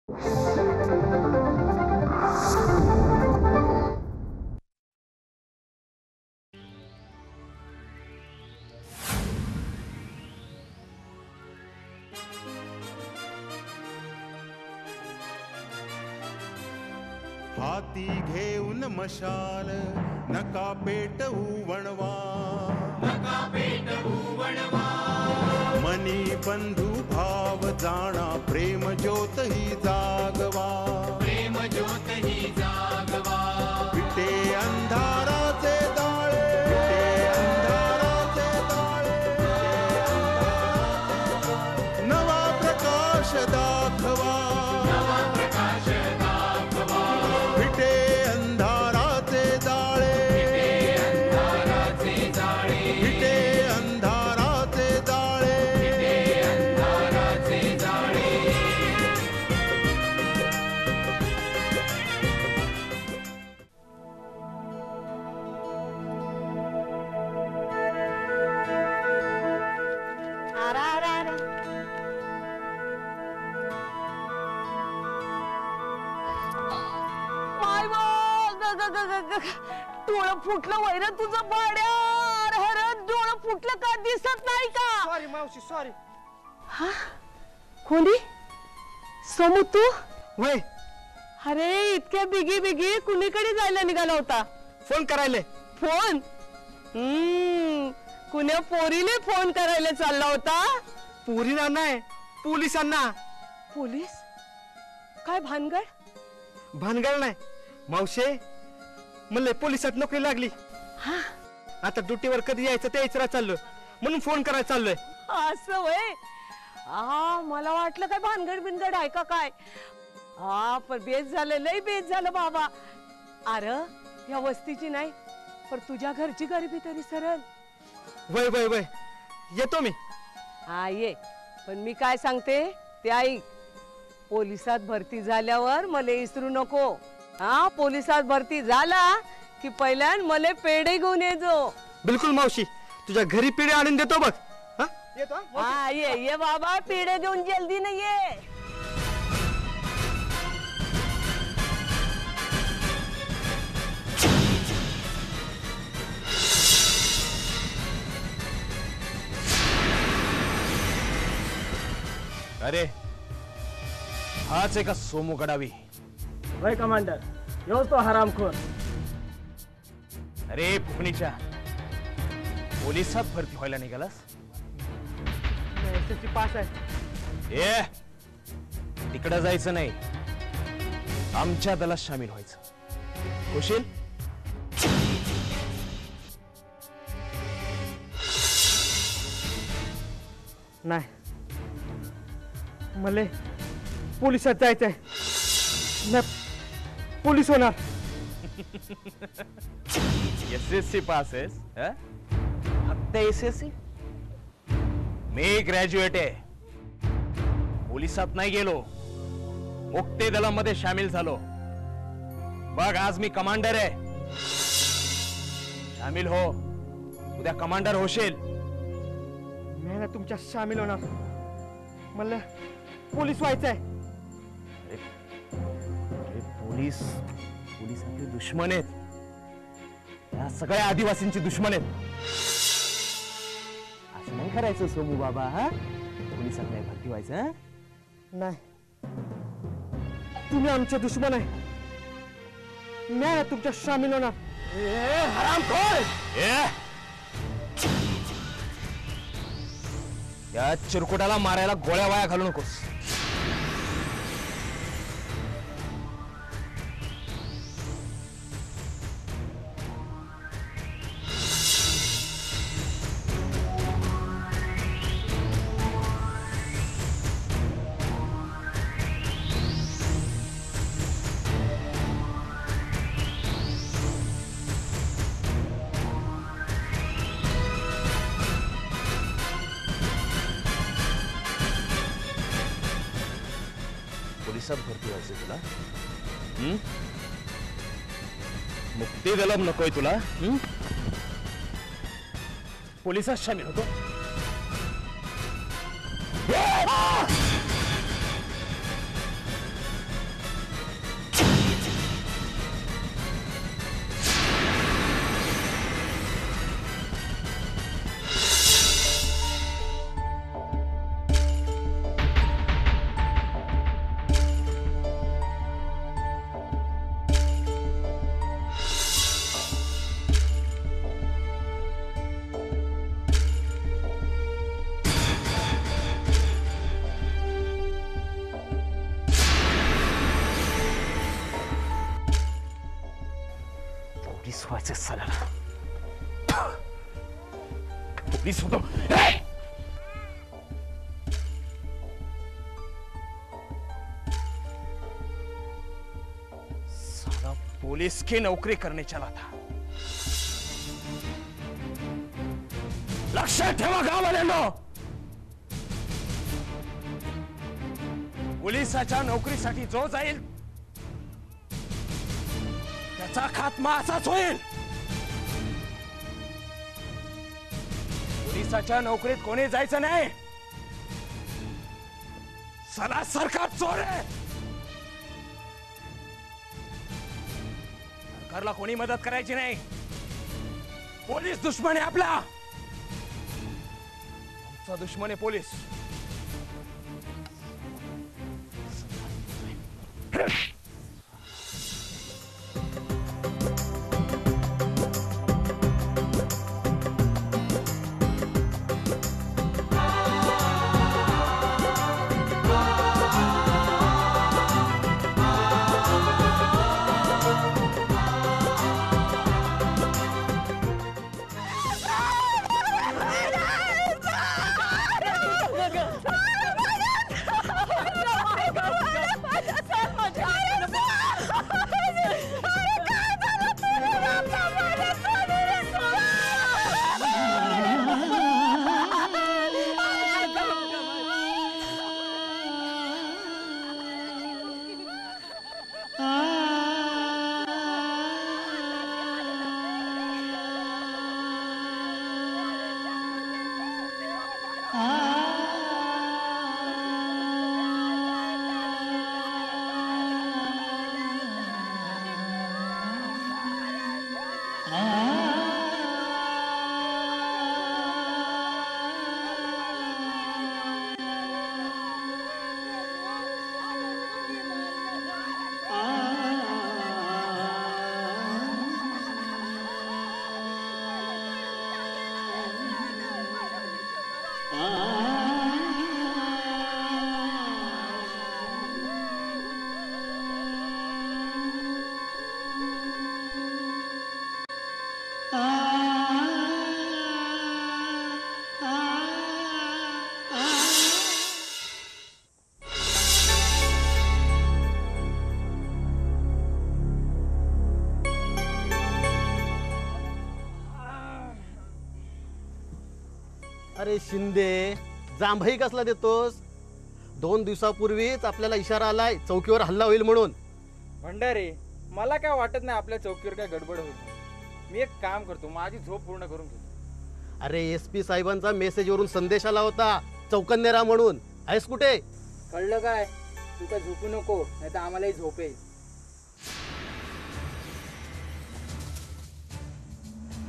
हाती घेऊन मशाल नका पेटवू वणवा, नका पेटवू वणवा, मनी बंधू भाव जाणा प्रेम ज्योत ही जागवा, प्रेम ज्योत ही जागवा, विटे अंधाराचे दाळे, विटे अंधाराचे दाळे, नवा प्रकाश दाखवा, नवा प्रकाश दाखवा, विटे अंधाराचे जाळे, विटे अंधाराचे जाळे, विटे अंधाराचे जाळे, विटे अंधाराचे जाळे. डोळं फुटलं वैर तुझं भाड्या. अरे डोळं फुटलं का दिसत नाही का? सॉरी मावशी सॉरी. हा कोणी समू तू? वय अरे इतक्या बिगी बिगी कुणीकडे जायला निघाला होता? फोन करायले. फोन? कुण्या पोरीने फोन करायला चालला होता? पोरीना नाही पोलिसांना. पोलीस? काय भानगड? भानगड नाही मावशे, मला पोलिसात नोकरी लागली. हा आता ड्युटीवर कधी यायचं ते विचारा चाललोय, म्हणून फोन करायला चाललोय. असं वय. मला वाटलं काय भानगड बिनगड आहे का काय. पण बेस झालं, लय बेस झालं बाबा. अरे या वस्तीची नाही पण तुझ्या घरची गरिबी तरी सरळ. वय वय वय येतो मी. हा ये, पण मी काय सांगते ते ऐक. पोलिसात भरती झाल्यावर मला इसरू नको. हा पोलिसात भरती झाला की पहिल्या मला पेढे घेऊन येजो. बिलकुल मावशी, तुझ्या घरी पेढे आणून देतो बघ. येतो. हा ये ये बाबा, पेढे घेऊन जल्दी नाही ये. अरे हाच आहे का सोमू गडावी? वय कमांडर, योच तो हरामखोर. अरे फुकणीच्या, पोलिसात भरती व्हायला निघालास? SSC पास आहे. ए तिकडं जायचं नाही, आमच्या दलात सामील व्हायचं. खुशील? नाही, मला पोलिसात जायचंय. पोलीस होणार. SSC पास आहेस? फक्त SSC? मी ग्रॅज्युएट आहे. पोलिसात नाही गेलो, मुक्ती दलामध्ये सामील झालो. बघ आज मी कमांडर आहे. सामील हो, उद्या कमांडर होशील. मी ना तुमच्या सामील होणार. मला पोलीस व्हायचंय. अरे पोलीस आपले दुश्मन आहेत. या सगळ्या आदिवासींची दुश्मन आहेत. असं नाही करायचं सोमू बाबा. हा पोलिसात नाही भरती व्हायचं. नाही, तुम्ही आमचे दुश्मन आहे. मी ना तुमच्या सामील होणार. या चिरकुटाला मारायला गोळ्या वाया घालू नकोस. पोलिसात भरती व्हायचं तुला? मुक्ती दलात नकोय तुला? पोलिसात सामील होतो. व्हायचे साल्याला. पोलीस होतो. साला पुलिस की नौकरी करने चला था. लक्षात ठेवा गाववाल्यांनो, पोलिसाच्या नोकरीसाठी जो जाईल त्याचा खात्मा असाच होईल. पोलिसाच्या नोकरीत कोणी जायचं नाही. सला सरकार चोर आहे. सरकारला कोणी मदत करायची नाही. पोलीस दुश्मन आहे आपला. आमचा दुश्मन आहे पोलीस. अरे शिंदे, जांभई कसला देतोस? 2 दिवसापूर्वीच आपल्याला इशारा आलाय चौकीवर हल्ला होईल म्हणून. भंडारे, मला काय वाटत नाही आपल्या चौकीवर काय गडबड होईल. मी एक काम करतो, माझी झोप पूर्ण करून घेतो. अरे SP साहेबांचा मेसेजवरून संदेश आला होता चौकन्नेरा म्हणून. आहेस कुठे? कळलं काय? तू काय झोपू नको, नाही तर आम्हालाही झोप येईल.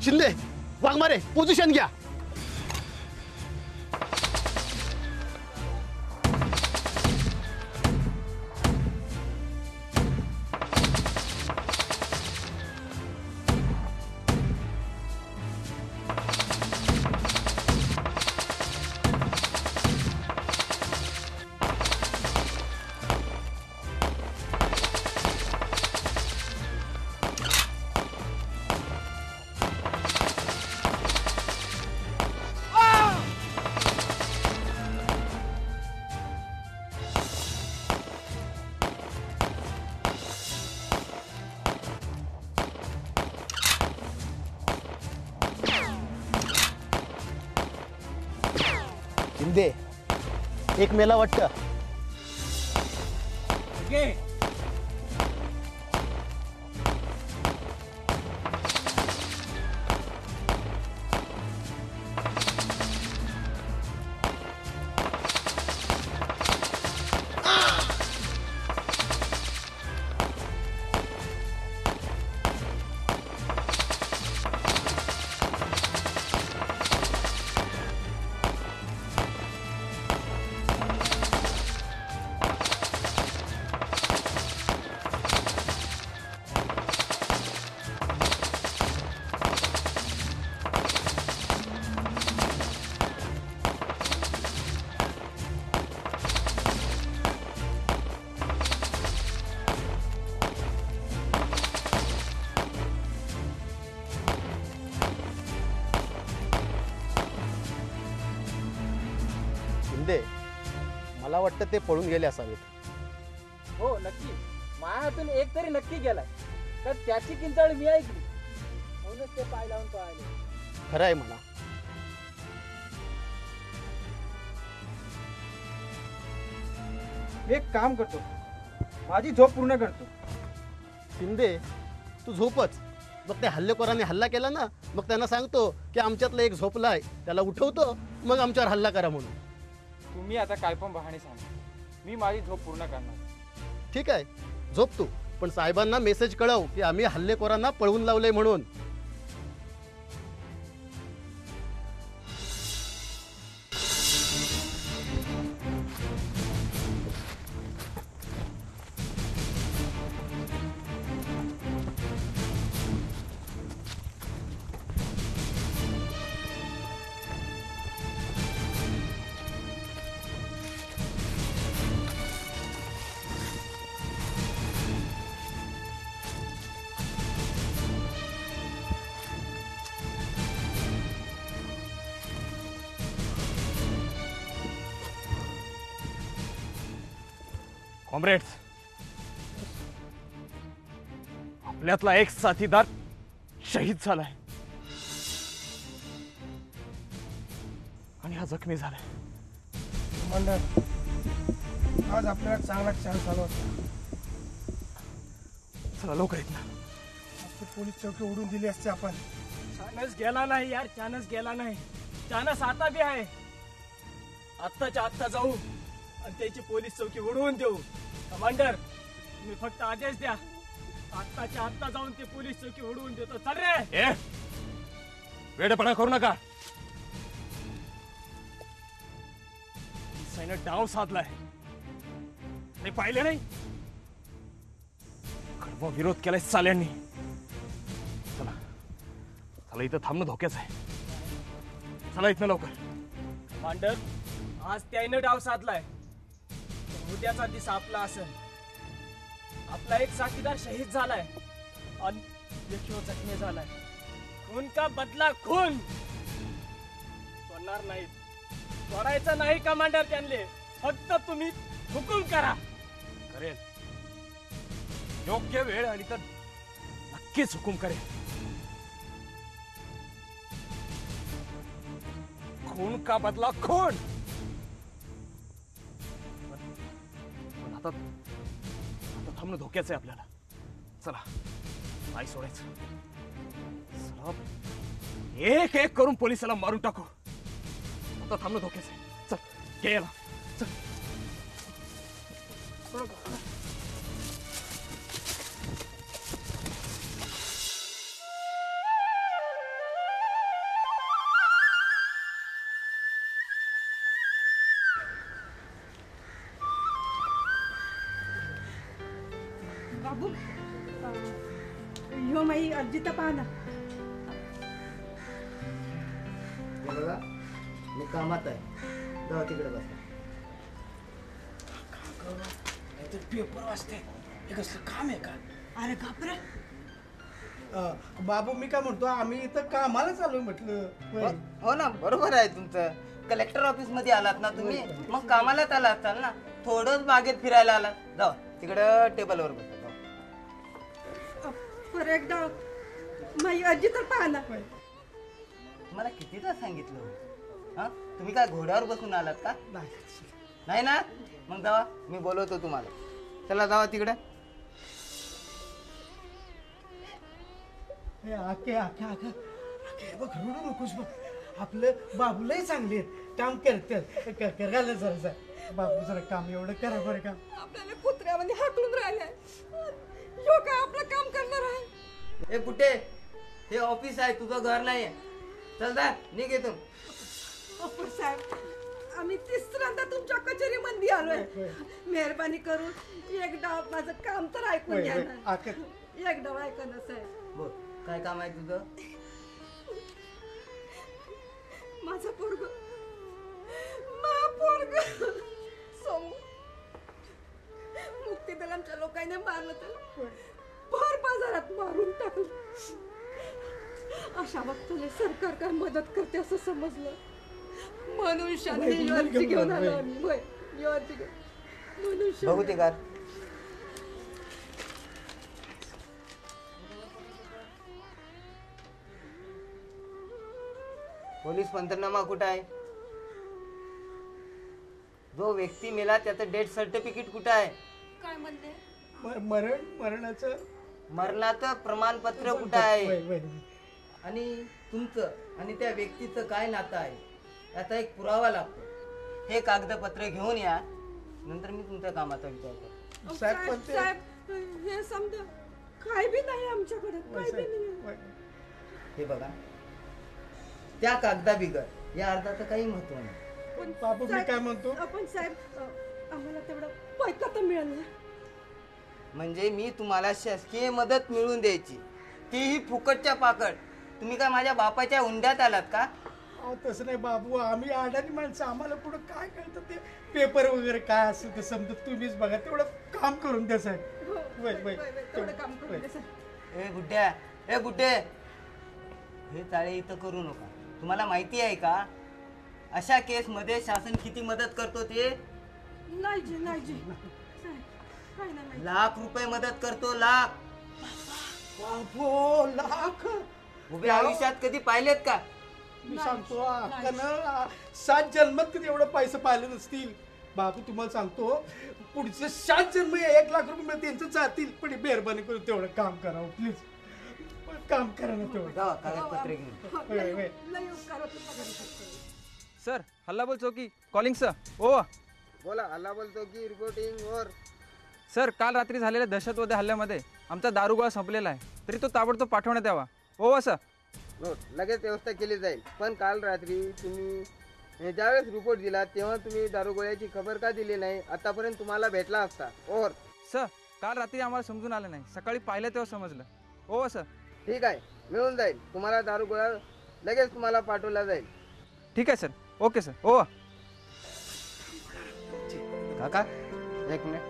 शिंदे, वाघमारे, पोझिशन घ्या. शिंदे, एक मेला वाटतं. वाटतं ते पळून गेले असावेत. हो नक्की, माझ्या हातून एक तरी नक्की गेलाय, तर त्याची किंचाळ मी ऐकली म्हणूनच ते पाय लावून पळाले. खरं आहे म्हणा. मी एक काम करतो, माझी झोप पूर्ण करतो. शिंदे तू झोपच. मग त्या हल्लेखोराने हल्ला केला ना, मग त्यांना सांगतो की आमच्यातला एक झोपलाय, त्याला उठवतो, मग आमच्यावर हल्ला करा म्हणून. तुम्ही आता काय पण बहाणे सांगा, मी माझी झोप पूर्ण करणार. ठीक आहे, झोप तू, पण साहेबांना मेसेज कळव की आम्ही हल्लेखोरांना पळवून लावलंय म्हणून. कॉम्रेड्स, आपल्यातला एक साथीदार शहीद झालाय आणि हा जखमी झालाय. कमांडर, आज आपल्याला चांगला चान्स आला होता. चला लवकर येत ना. आपली पोलीस चौकी उडून दिली असते आपण. चानस गेला नाही यार, चानस गेला नाही. चानस आता बी आहे. आत्ताच्या आत्ता जाऊ आणि त्याची पोलीस चौकी उडवून देऊ. कमांडर, तुम्ही फक्त आदेश द्या, आत्ताच्या आत्ता जाऊन ते पोलीस चौकी उडवून देतो. चल रे. ए, वेडपणा करू नका. सैन्य डाव साधलाय आणि पाहिले नाही, कडवा विरोध केलाय साल्यांनी. चला चला, इथं थांबणं धोक्याच आहे. चला इथनं लवकर. कमांडर, आज त्यानं डाव साधलाय, उद्याचा दिवस आपला असेल. आपला एक साथीदार शहीद झालाय आणि एक जखमी झालाय. खून का बदला खून. सोडणार नाही, सोडायचं नाही कमांडर त्यांना. फक्त तुम्ही हुकूम करा. करेल, योग्य वेळ आली तर नक्कीच हुकूम करेल. खून का बदला खून. पण आता थांबणं धोक्याचं आहे आपल्याला. चला, नाही सोडायचं. चला, एक एक करून पोलिसाला मारून टाकू. आता थांबणं धोक्याचं आहे. चल, घे याला. चल. बाबू, ह्यो माई अर्जिता पहा ना. बघा, मी कामात आहे, जाऊ तिकडे बसा. पेपर वाचते, हे कसं काम आहे का? अरे घाबरे. बाबू, मी काय म्हणतो, आम्ही इथं कामाला चालू म्हटलं. हो ना, बरोबर आहे तुमचं. कलेक्टर ऑफिस मध्ये आलात ना तुम्ही, मग कामालाच आला असाल ना. थोडंच बागेत फिरायला आलात. जाऊ तिकडं टेबलवर बसा. पर एकदा माई अर्जिता पहा ना. तुम्हाला कितीदा सांगितलं, हा? तुम्ही काय घोड्यावर बसून आलात का? नाही ना, मग जावा, मी बोलवतो तुम्हाला. चला जावा तिकडे. आके आके आके आके बघ, रडू नकोस बघ. आपलं बाबूलाही चांगले आहेत, काम करतात. करायला जरा बाबू, जरा काम एवढं करा बरं का. आपल्याला कुत्र्यामध्ये हाकलून राहिलाय. ह्यो काय आपलं काम करणार आहे? ए कुठे, हे ऑफिस आहे, तुझं घर नाहीये. चल जा, निघ इथून. अप्पर साहेब, आम्ही तिसऱ्यांदा तुमच्या कचेरीमध्ये आलोय. मेहरबानी करून एकदा माझं काम तर ऐकून घ्या ना. एकदा ऐका ना साहेब. बोल, काय काम आहे तुझं? माझं पोरग सोमू मुक्तीदलांच्या लोकांनी मारलं, तर भर बाजारात मारून टाकलं. अशा वक्ताने सरकार काय मदत करते असं समजलं, म्हणून शांती अर्जी घेऊन आलो आम्ही. बघू ते कार. पोलीस पंचनामा कुठं आहे? जो व्यक्ती मेला त्याचं डेथ सर्टिफिकेट कुठं आहे? काय म्हणते? मरणाचं प्रमाणपत्र कुठं आहे? आणि तुमचं आणि त्या व्यक्तीचं काय नातं आहे याचा एक पुरावा लागतो. हे कागदपत्र घेऊन या, नंतर मी तुमच्या कामाचा विचार करतो. साहेब हे समजा काय बी नाही आमच्याकडे, काय बी नाही. हे बघा, त्या कागदा बिगर या अर्जाचं काही महत्व नाही. पण बाबू मी काय म्हणतो, आपण साहेब आम्हाला तेवढं पैका तर मिळेल ना. म्हणजे मी तुम्हाला शासकीय मदत मिळवून द्यायची, तीही फुकटच्या पाकट. तुम्ही काय माझ्या बापाच्या हुंड्यात आलात का? तसं नाही बाबू, आम्ही अडाणी माणसं, आम्हाला पुढं काय कळतं ते पेपर वगैरे काय असेल ते समजा तुम्हीच बघा, तेवढं काम करून द्या साहेब. तेवढं काम करून दे साहेब. ए गुड्डे, हे चाळे इथं करू नका. तुम्हाला माहिती आहे का अशा केस मध्ये शासन किती मदत करतो ते? नाही जी साहेब, काय नाही माहिती. लाख रुपये मदत करतो, लाख. बाबू लाख उभे आयुष्यात कधी पाहिलेत का? मी सांगतो अक्कानं 7 जन्मात कधी एवढं पैसे पाहिले नसतील. बाबू तुम्हाला सांगतो, पुढचे 7 जन्म 1 लाख रुपये त्यांचं जातील. पण मेहरबानी करून तेवढं काम करावं प्लीज, काम करा ना तेवढं. कागदपत्र घेऊन. लय उपकार होते पगाराचे. सर हल्लाबोल चौकी कॉलिंग सर. ओ बोला. हल्ला बोलतो की रिपोर्टिंग वर. सर, काल रात्री झालेल्या दहशतवादी हल्ल्यामध्ये आमचा दारुगोळा संपलेला आहे, तरी तो ताबडतोब पाठवण्यात यावा. ओ सर. नोट, लगेच व्यवस्था केली जाईल. पण काल रात्री तुम्ही ज्यावेळेस रिपोर्ट दिला तेव्हा तुम्ही दारुगोळ्याची खबर का दिली नाही? आतापर्यंत तुम्हाला भेटला असता. ओव्हर. सर, काल रात्री आम्हाला समजून आलं नाही, सकाळी पाहिलं तेव्हा समजलं. ओ सर. ठीक आहे, मिळून जाईल तुम्हाला दारुगोळा, लगेच तुम्हाला पाठवला जाईल. ठीक आहे सर. Okay sir. ओ काका, एक मिनिट,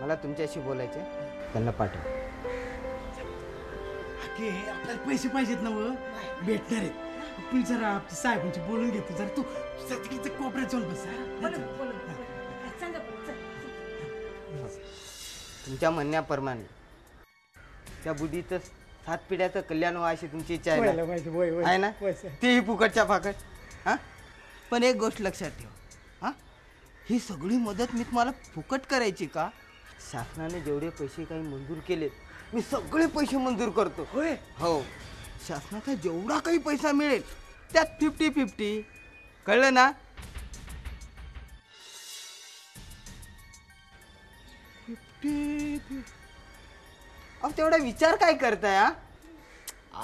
मला तुमच्याशी बोलायचे. त्यांना पाठव. आपल्याला पैसे पाहिजेत ना, भेटणार आहेत. प्लीज जरा साहेबांची बोलून घेतो जरा. तू कोपऱ्यात जाऊन बस. तुमच्या म्हणण्याप्रमाणे त्या बुद्धीचं 7 पिढ्याचं कल्याण व्हावं अशी तुमची इच्छा आहे ना? तेही फुकटच्या फाकट. हा, पण एक गोष्ट लक्षात ठेव. हा, ही सगळी मदत मी तुम्हाला फुकट करायची का? शासनाने जेवढे पैसे काही मंजूर केलेत, मी सगळे पैसे मंजूर करतो. होय. हो, शासनाचा जेवढा काही पैसा मिळेल त्यात 50-50. कळलं ना? 50. अहो, तेवढा विचार काय करताय? हा,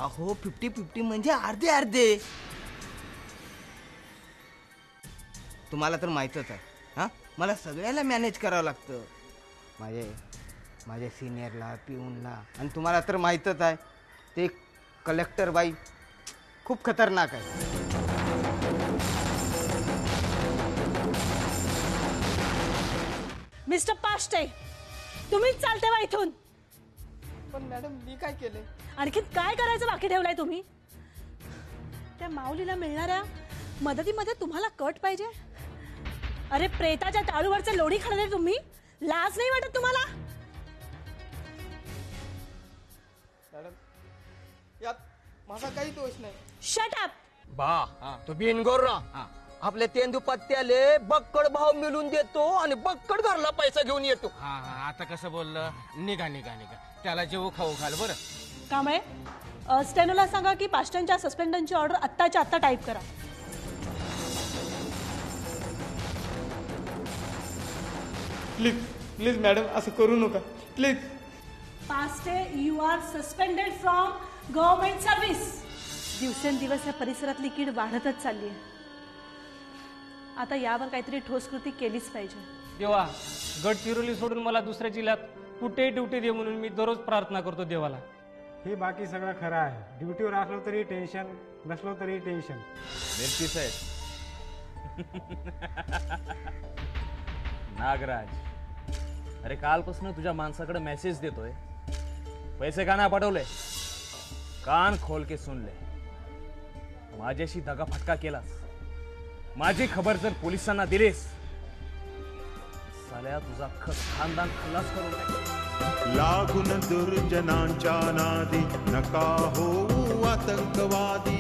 अहो 50-50 म्हणजे अर्धे अर्धे. तुम्हाला तर माहीतच आहे. हा, मला सगळ्याला मॅनेज करावं लागतं. माझ्या सिनियरला, पिऊनला, आणि तुम्हाला तर माहीतच आहे ते कलेक्टर बाई खूप खतरनाक आहे. मिस्टर पाष्टे, तुम्हीच चालते वा इथून. पण मॅडम, मी काय केले? आणखी काय करायचं बाकी ठेवलाय तुम्ही? त्या माऊलीला मिळणाऱ्या मदतीमध्ये तुम्हाला कट पाहिजे. अरे, प्रेताच्या टाळूवरचे लोणी खाणारे तुम्ही, लाज नाही वाटत तुम्हाला? मॅडम, यात माझा काही दोष नाही. Shut up. बा तो बिनगोर आपले तेंदू पत्त्याले बक्कड भाव मिळून देतो आणि बक्कड घरला पैसा घेऊन येतो. आता कसं बोललं? निघा त्याला जेव खाऊ घाल. बरं काम आहे, स्टेनोला सांगा की पाष्टांच्या सस्पेंडनची ऑर्डर आत्ताच्या आत्ता टाईप करा. प्लीज मॅडम, असं करू नका प्लीज. पास्टे, you are suspended from government service. दिवसेंदिवस या परिसरातली कीड वाढतच चालली आहे. आता यावर काहीतरी ठोस कृती केलीच पाहिजे. देवा, गडचिरोली सोडून मला दुसऱ्या जिल्ह्यात कुठेही ड्युटी दे म्हणून मी दररोज प्रार्थना करतो देवाला. हे बाकी सगळं खरं आहे. ड्युटीवर असलो तरी टेन्शन, नसलो तरी टेन्शन. मिरची साहेब. नागराज, अरे कालपासून तुझ्या माणसाकडे मेसेज देतोय, पैसे का नाही पाठवले? कान खोल के सुन ले. माझ्याशी दगा फटका केलास माझी खबर जर पोलिसांना दिलीस, साल्या तुझा खानदान खल्लास करून टाकेल. लागून दुर्जनांच्या नादी नका होऊ आतंकवादी.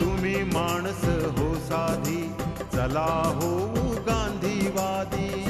तुम्ही माणस हो साधी, चला होऊ गांधीवादी.